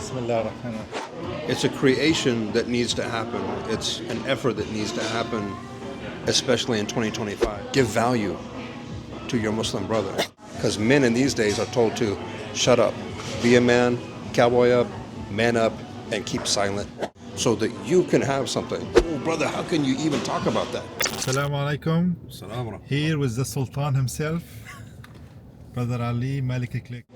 Bismillah ar-Rahman ar-Rahim. It's a creation that needs to happen. It's an effort that needs to happen, especially in 2025. Give value to your Muslim brother. Because men in these days are told to shut up, be a man, cowboy up, man up, and keep silent so that you can have something. Oh, brother, how can you even talk about that? Assalamu alaikum. Here with the Sultan himself, Brother Ali Malik Click.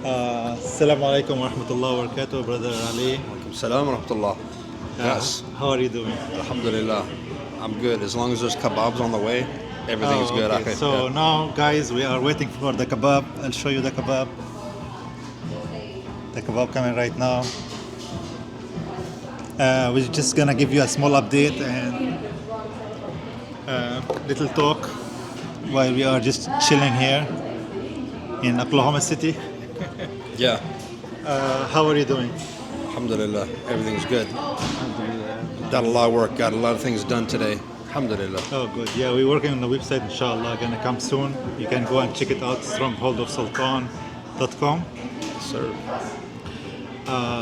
Assalamu alaikum wa rahmatullahi wa barakatuh, Brother Ali. Salam wa rahmatullah. Yes. How are you doing? Alhamdulillah. I'm good. As long as there's kebabs on the way, everything's good. Okay. So now, guys, we are waiting for the kebab. I'll show you the kebab. The kebab coming right now. We're just gonna give you a small update and little talk while we are just chilling here in Oklahoma City. Yeah. How are you doing? Alhamdulillah. Everything's good. Got a lot of work. Got a lot of things done today. Alhamdulillah. Oh, good. Yeah, we're working on the website, inshallah. Gonna come soon. You can go and check it out, strongholdofsultan.com. Sir.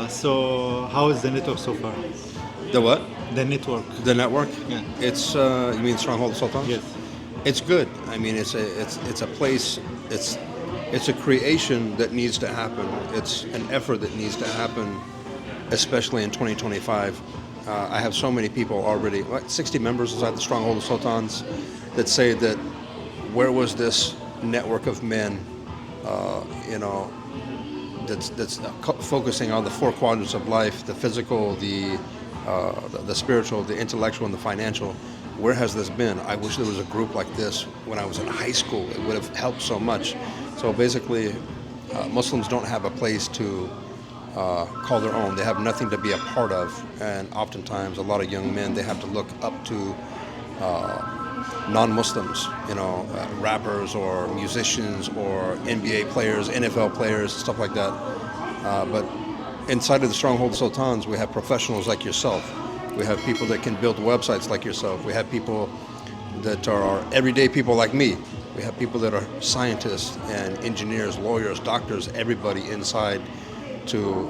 So, how is the network so far? The what? The network. The network? Yeah. It's you mean Stronghold of Sultans? Yes. It's good. I mean, it's a place. It's a creation that needs to happen. It's an effort that needs to happen, especially in 2025. I have so many people already, like 60 members inside the Stronghold of Sultans, that say that where was this network of men, that's focusing on the four quadrants of life: the physical, the spiritual, the intellectual, and the financial. Where has this been? I wish there was a group like this when I was in high school. It would have helped so much. So basically, Muslims don't have a place to call their own. They have nothing to be a part of, and oftentimes a lot of young men, they have to look up to non-Muslims, rappers or musicians or NBA players, NFL players, stuff like that. But inside of the Stronghold of Sultans, we have professionals like yourself. We have people that can build websites like yourself. We have people that are everyday people like me. We have people that are scientists and engineers, lawyers, doctors, everybody inside to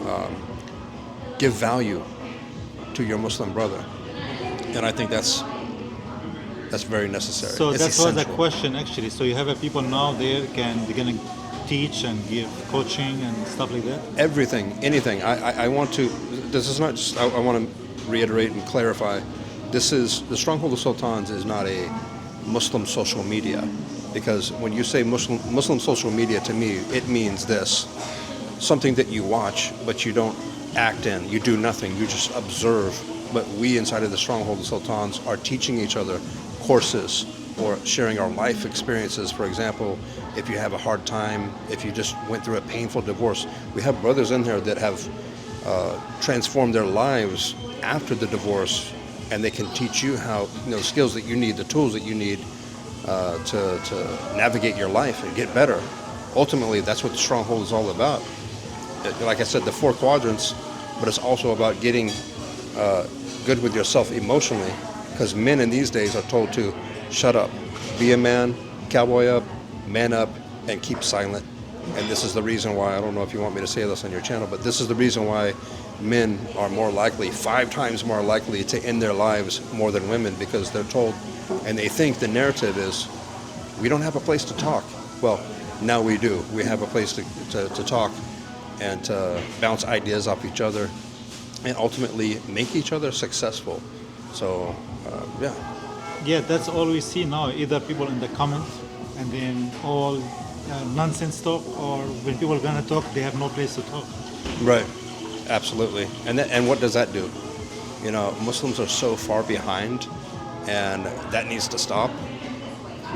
give value to your Muslim brother. And I think that's very necessary. So it's that was essential. the question, actually. So you have a people now there they're gonna teach and give coaching and stuff like that? Everything, anything. I want to, this is not just, I want to reiterate and clarify, this is, the Stronghold of Sultans is not a Muslim social media. Because when you say Muslim social media, to me, it means this: something that you watch, but you don't act in. You do nothing. You just observe. But we inside of the Stronghold of Sultans are teaching each other courses or sharing our life experiences. For example, if you have a hard time, if you just went through a painful divorce, we have brothers in here that have transformed their lives after the divorce, and they can teach you how, the skills that you need, the tools that you need to navigate your life and get better. Ultimately, that's what the Stronghold is all about. Like I said, the four quadrants, but it's also about getting good with yourself emotionally, because men in these days are told to shut up, be a man, cowboy up, man up, and keep silent. And this is the reason why, I don't know if you want me to say this on your channel, but this is the reason why men are more likely, 5 times more likely to end their lives more than women, because they're told, and they think the narrative is, we don't have a place to talk. Well, now we do. We have a place to talk and to bounce ideas off each other and ultimately make each other successful. So, yeah. Yeah, that's all we see now. Either people in the comments and then all nonsense talk, or when people are going to talk, they have no place to talk. Right. Absolutely. And what does that do? Muslims are so far behind, and that needs to stop.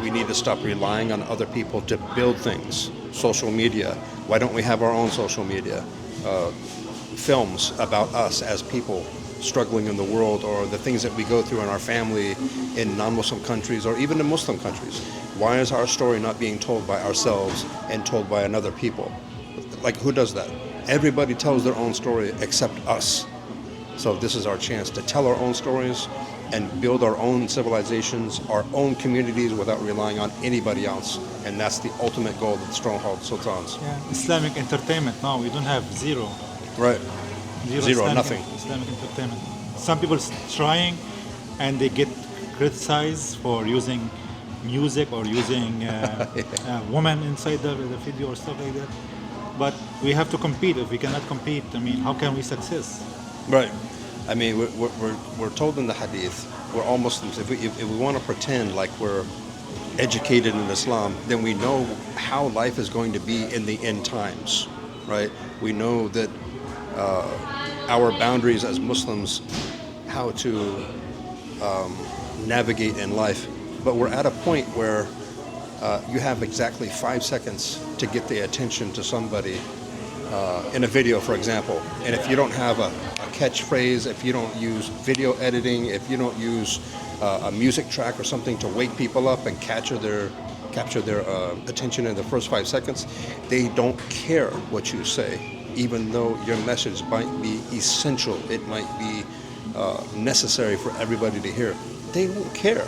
We need to stop relying on other people to build things. Social media. Why don't we have our own social media? Films about us as people struggling in the world, or the things that we go through in our family in non-Muslim countries or even in Muslim countries. Why is our story not being told by ourselves and told by another people? Like, who does that? Everybody tells their own story except us. So this is our chance to tell our own stories and build our own civilizations, our own communities, without relying on anybody else. And that's the ultimate goal of the Stronghold Sultans. Yeah. Islamic entertainment now, we don't have zero Right. Zero, Islamic, nothing. Islamic entertainment. Some people trying, and they get criticized for using music or using women inside the video or stuff like that. But we have to compete. If we cannot compete, I mean, how can we success? Right. I mean, we're told in the hadith, we're all Muslims. If we want to pretend like we're educated in Islam, then we know how life is going to be in the end times, right? We know that our boundaries as Muslims, how to navigate in life. But we're at a point where you have exactly 5 seconds to get the attention to somebody in a video, for example. And if you don't have a catchphrase, if you don't use video editing, if you don't use a music track or something to wake people up and capture their attention in the first 5 seconds, they don't care what you say, even though your message might be essential, it might be necessary for everybody to hear. They won't care.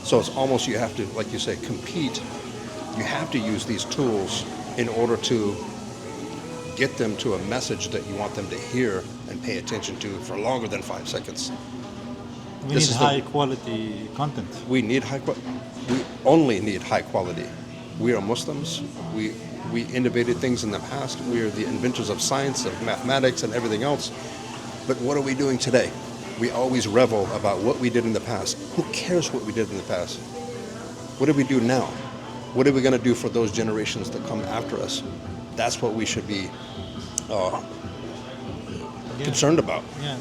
So it's almost, you have to, like you say, compete. You have to use these tools in order to get them to a message that you want them to hear and pay attention to for longer than 5 seconds. We need high quality content. We only need high quality. We are Muslims. We innovated things in the past. We are the inventors of science, of mathematics, and everything else. But what are we doing today? We always revel about what we did in the past. Who cares what we did in the past? What do we do now? What are we going to do for those generations that come after us? That's what we should be concerned about. Yeah.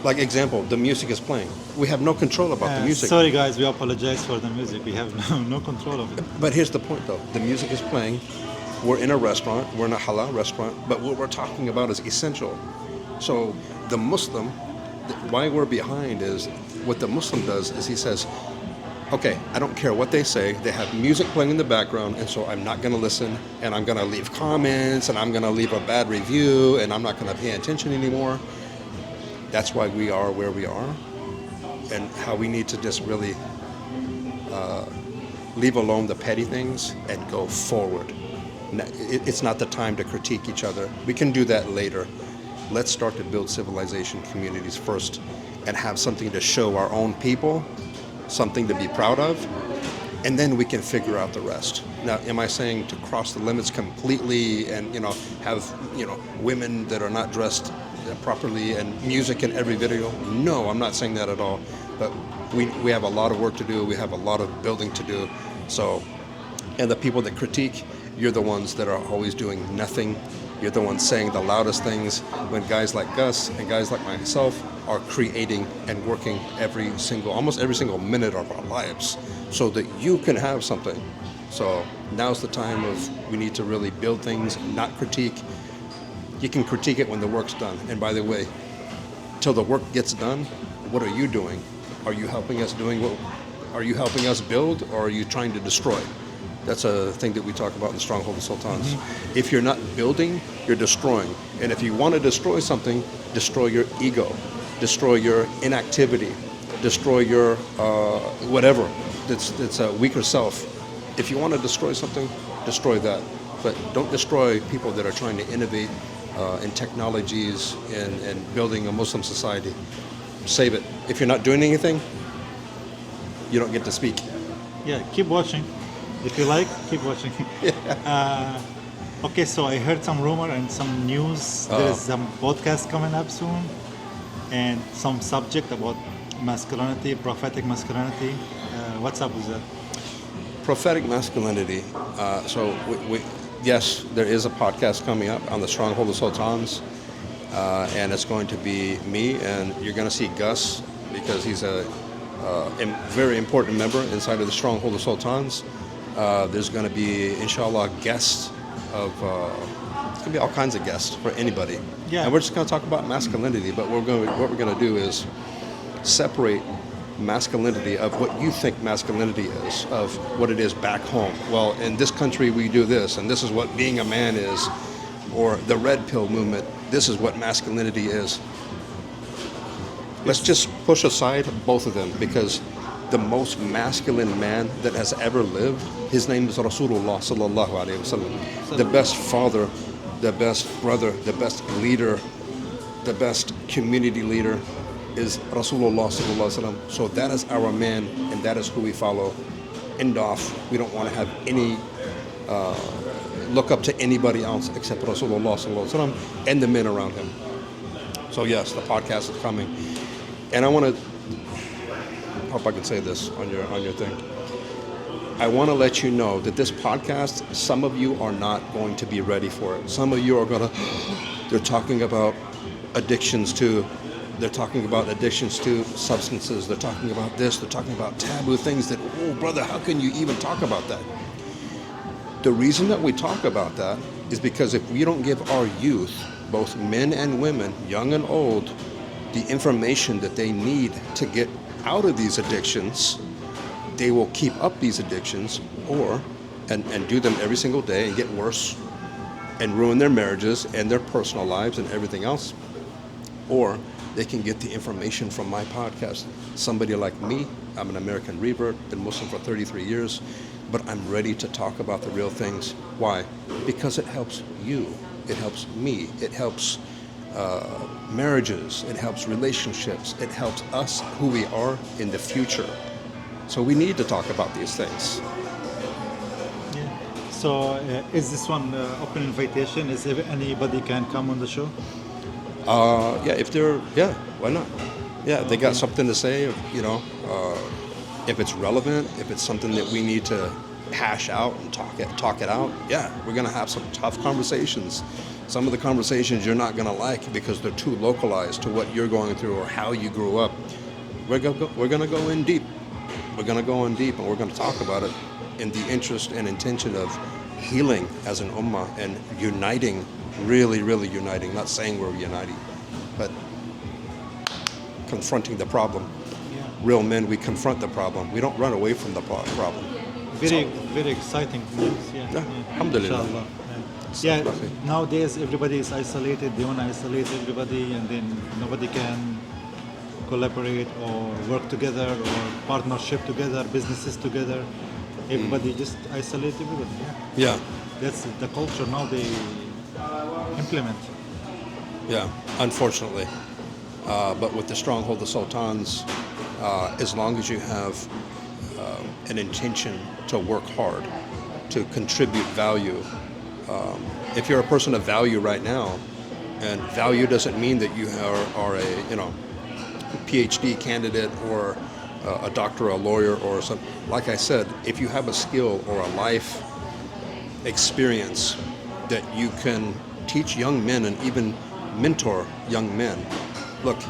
Like example, the music is playing. We have no control about the music. Sorry guys, we apologize for the music. We have no control of it. But here's the point though. The music is playing. We're in a restaurant. We're in a halal restaurant. But what we're talking about is essential. So the Muslim, why we're behind is what the Muslim does is he says, okay, I don't care what they say. They have music playing in the background, and so I'm not going to listen, and I'm going to leave comments, and I'm going to leave a bad review, and I'm not going to pay attention anymore. That's why we are where we are, and how we need to just really leave alone the petty things and go forward. It's not the time to critique each other. We can do that later. Let's start to build civilization communities first and have something to show our own people, something to be proud of, and then we can figure out the rest. Now, am I saying to cross the limits completely and, have, women that are not dressed properly and music in every video? No, I'm not saying that at all. But we have a lot of work to do. We have a lot of building to do. So, and the people that critique, you're the ones that are always doing nothing. You're the ones saying the loudest things when guys like Gus and guys like myself are creating and working almost every single minute of our lives so that you can have something. So now's the time we need to really build things, not critique. You can critique it when the work's done. And by the way, till the work gets done, what are you doing? Are you helping us are you helping us build, or are you trying to destroy? That's a thing that we talk about in Stronghold of Sultans. Mm-hmm. If you're not building, you're destroying. And if you want to destroy something, destroy your ego, destroy your inactivity, destroy your whatever that's a weaker self. If you want to destroy something, destroy that. But don't destroy people that are trying to innovate in technologies and building a Muslim society. Save it. If you're not doing anything, you don't get to speak. Yeah, keep watching. If you like, keep watching. Okay, so I heard some rumor and some news. There is some podcast coming up soon, and some subject about masculinity, prophetic masculinity. What's up with that? Prophetic masculinity. So yes, there is a podcast coming up on the Stronghold of Sultans, and it's going to be me, and you're going to see Gus because he's a very important member inside of the Stronghold of Sultans. There's going to be, inshallah, guests of, it's going to be all kinds of guests for anybody. Yeah. And we're just going to talk about masculinity, but what we're going to do is separate masculinity of what you think masculinity is, of what it is back home. Well, in this country we do this, and this is what being a man is, or the red pill movement, this is what masculinity is. Let's just push aside both of them, because the most masculine man that has ever lived, his name is Rasulullah sallallahu alaihi wasallam. The best father, the best brother, the best leader, the best community leader is Rasulullah sallallahu alaihi wasallam. So that is our man, and that is who we follow. End off. We don't want to have any look up to anybody else except Rasulullah sallallahu alaihi wasallam and the men around him. So yes, the podcast is coming, and I want to hope I can say this on your thing. I want to let you know that this podcast, some of you are not going to be ready for it. Some of you are going to, they're talking about addictions to substances. They're talking about this. They're talking about taboo things that, oh, brother, how can you even talk about that? The reason that we talk about that is because if we don't give our youth, both men and women, young and old, the information that they need to get out of these addictions, they will keep up these addictions and do them every single day and get worse and ruin their marriages and their personal lives and everything else. Or they can get the information from my podcast. Somebody like me, I'm an American revert, been Muslim for 33 years, but I'm ready to talk about the real things. Why? Because it helps you. It helps me. It helps marriages. It helps relationships. It helps us, who we are in the future. So we need to talk about these things. Yeah. So is this one open invitation? Is if anybody can come on the show? Why not? Yeah, they got something to say, if it's relevant, if it's something that we need to hash out and talk it out. Yeah, we're going to have some tough conversations. Some of the conversations you're not going to like because they're too localized to what you're going through or how you grew up. We're going to go in deep. We're going to go in deep, and we're going to talk about it in the interest and intention of healing as an ummah and uniting, really, really uniting. Not saying we're uniting, but confronting the problem. Yeah. Real men, we confront the problem. We don't run away from the problem. Very exciting news. Yeah. Alhamdulillah. Inshallah. Yeah. Nowadays everybody is isolated. They want to isolate everybody, and then nobody can collaborate or work together or partnership together, businesses together. Everybody just isolate everybody. Yeah. That's the culture now they implement. Yeah, unfortunately. But with the Stronghold, the Sultans, as long as you have an intention to work hard, to contribute value, if you're a person of value right now, and value doesn't mean that you are a PhD candidate or a doctor or a lawyer or something. Like I said, if you have a skill or a life experience that you can teach young men and even mentor young men. Look,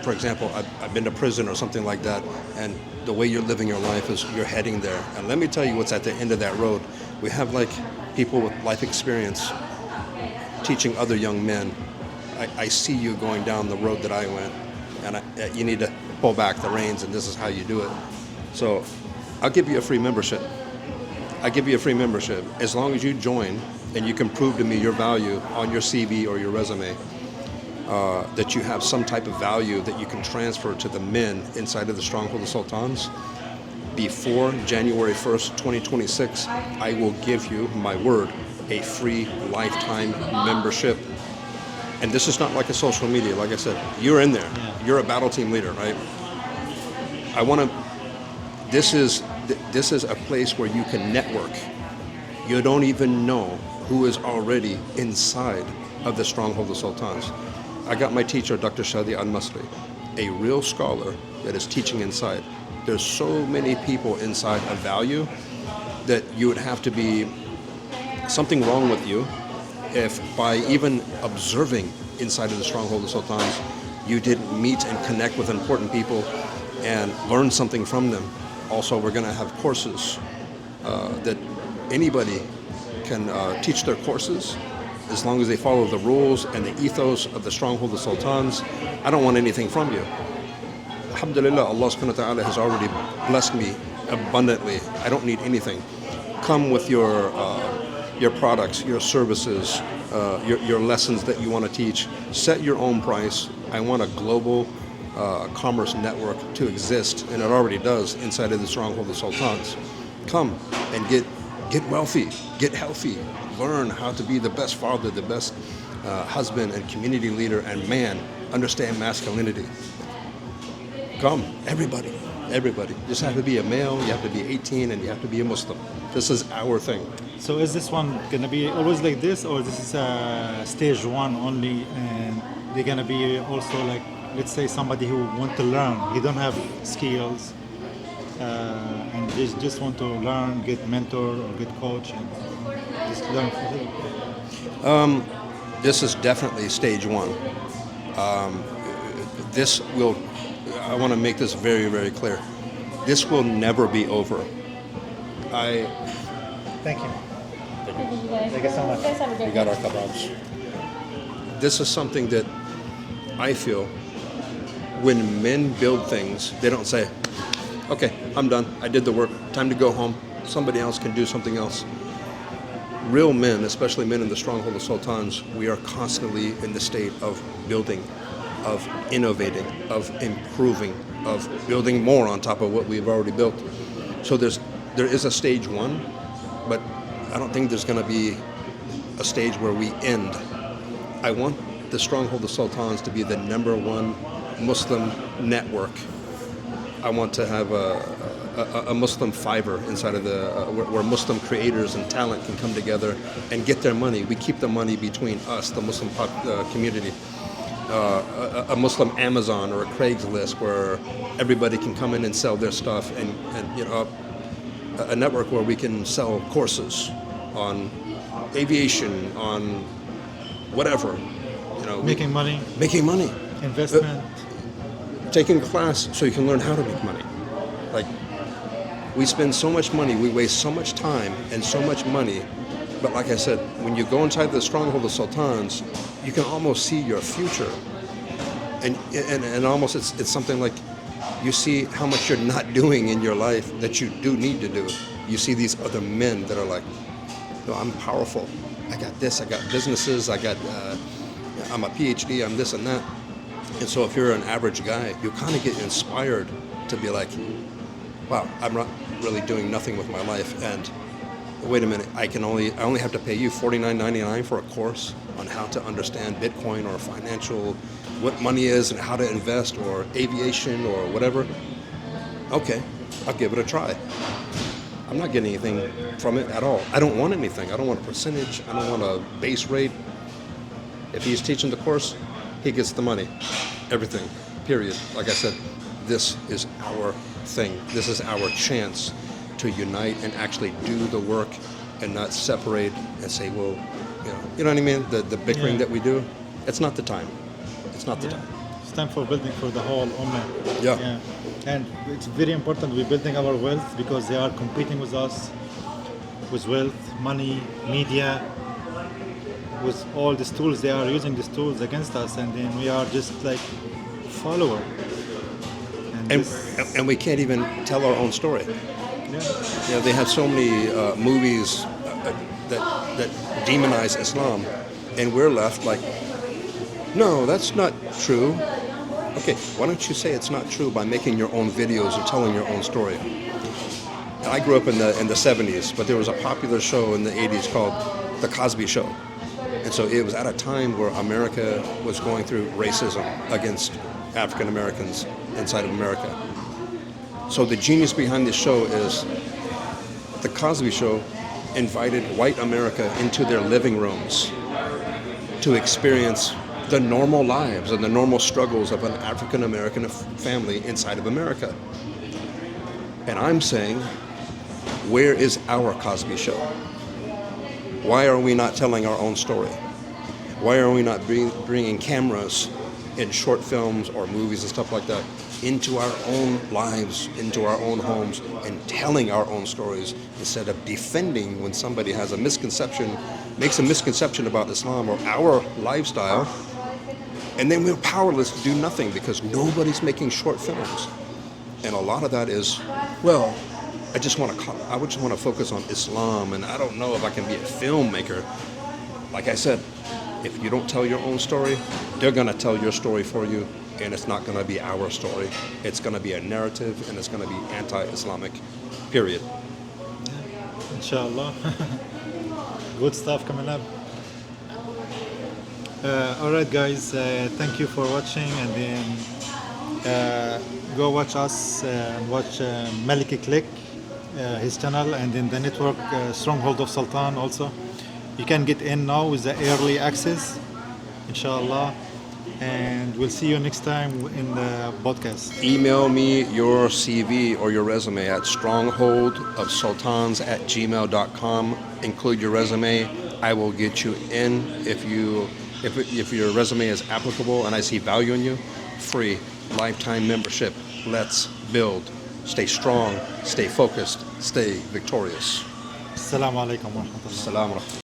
for example, I've been to prison or something like that, and the way you're living your life is you're heading there. And let me tell you what's at the end of that road. We have like people with life experience teaching other young men. I see you going down the road that I went, and you need to pull back the reins, and this is how you do it. So I'll give you a free membership. As long as you join and you can prove to me your value on your CV or your resume, that you have some type of value that you can transfer to the men inside of the Stronghold of Sultans. Before January 1st, 2026, I will give you, my word, a free lifetime membership. And this is not like a social media. Like I said, you're in there. Yeah. You're a battle team leader, right? This is a place where you can network. You don't even know who is already inside of the Stronghold of Sultans. I got my teacher, Dr. Shadi Al-Masri, a real scholar that is teaching inside. There's so many people inside of value that you would have to be something wrong with you if by even observing inside of the Stronghold of Sultans, you didn't meet and connect with important people and learn something from them. Also, we're going to have courses that anybody can teach their courses as long as they follow the rules and the ethos of the Stronghold of Sultans. I don't want anything from you. Alhamdulillah, Allah subhanahu wa ta'ala has already blessed me abundantly. I don't need anything. Come with your products, your services, your lessons that you want to teach. Set your own price. I want a global commerce network to exist, and it already does inside of the Stronghold of Sultans. Come and get Get wealthy, get healthy, learn how to be the best father, the best husband and community leader and man, understand masculinity. Come, everybody, everybody. You just have to be a male, you have to be 18, and you have to be a Muslim. This is our thing. So is this one gonna be always like this, or this is stage one only, and they're gonna be also like, let's say somebody who want to learn, he don't have skills, and just want to learn, get mentor or get coach, and just learn from him. This is definitely stage one. This will, I want to make this very, very clear. This will never be over. Thank you. Thank you so much. You guys have a We great got day. our kebabs. This is something that I feel when men build things, they don't say, okay, I'm done. I did the work. Time to go home. Somebody else can do something else. Real men, especially men in the Stronghold of Sultans, we are constantly in the state of building, of innovating, of improving, of building more on top of what we've already built. So there is a stage one, but I don't think there's going to be a stage where we end. I want the Stronghold of Sultans to be the #1 Muslim network. I want to have a Muslim Fiverr inside of where Muslim creators and talent can come together and get their money. We keep the money between us, the Muslim community. A Muslim Amazon or a Craigslist where everybody can come in and sell their stuff, and a network where we can sell courses on aviation, on whatever, Making money, making money, investment. taking a class so you can learn how to make money. Like, we spend so much money, we waste so much time and so much money, but like I said, when you go inside the Stronghold of Sultans, you can almost see your future, and almost it's something like you see how much you're not doing in your life that you do need to do. You see these other men that are like, no, I'm powerful. I got this. I got businesses. I'm a PhD. I'm this and that. And so if you're an average guy, you kind of get inspired to be like, wow, I'm not really doing nothing with my life. And wait a minute, I only have to pay you $49.99 for a course on how to understand Bitcoin or what money is and how to invest or aviation or whatever. Okay, I'll give it a try. I'm not getting anything from it at all. I don't want anything. I don't want a percentage. I don't want a base rate. If he's teaching the course, he gets the money. Everything, period. Like I said, this is our thing. This is our chance to unite and actually do the work and not separate and say, well, you know what I mean? The bickering Yeah. that we do, it's not the time. It's not the Yeah. time. It's time for building for the whole Ummah. Yeah. And it's very important we're building our wealth because they are competing with us with wealth, money, media, with all these tools. They are using these tools against us, and then we are just like follower. And we can't even tell our own story. Yeah. They have so many movies that demonize Islam, and we're left like, no, that's not true. Okay, why don't you say it's not true by making your own videos and telling your own story? I grew up in the 70s, but there was a popular show in the 80s called The Cosby Show. And so it was at a time where America was going through racism against African Americans inside of America. So the genius behind this show is The Cosby Show invited white America into their living rooms to experience the normal lives and the normal struggles of an African American family inside of America. And I'm saying, where is our Cosby Show? Why are we not telling our own story? Why are we not bringing cameras in short films or movies and stuff like that into our own lives, into our own homes, and telling our own stories instead of defending when somebody has a misconception, makes a misconception about Islam or our lifestyle, and then we're powerless to do nothing because nobody's making short films. And a lot of that is, well, I just want to focus on Islam, and I don't know if I can be a filmmaker. Like I said, if you don't tell your own story, they're going to tell your story for you, and it's not going to be our story. It's going to be a narrative, and it's going to be anti-Islamic, period. Inshallah. Good stuff coming up. All right, guys. Thank you for watching, and then go watch us and watch Maliki Click, his channel, and in the network Stronghold of Sultan also. You can get in now with the early access, inshallah. And we'll see you next time in the podcast. Email me your CV or your resume at strongholdofsultans@gmail.com. Include your resume. I will get you in. If your resume is applicable and I see value in you, free lifetime membership. Let's build. Stay strong, stay focused, stay victorious. Assalamu alaikum wa rahmatullah. Salam alaikum.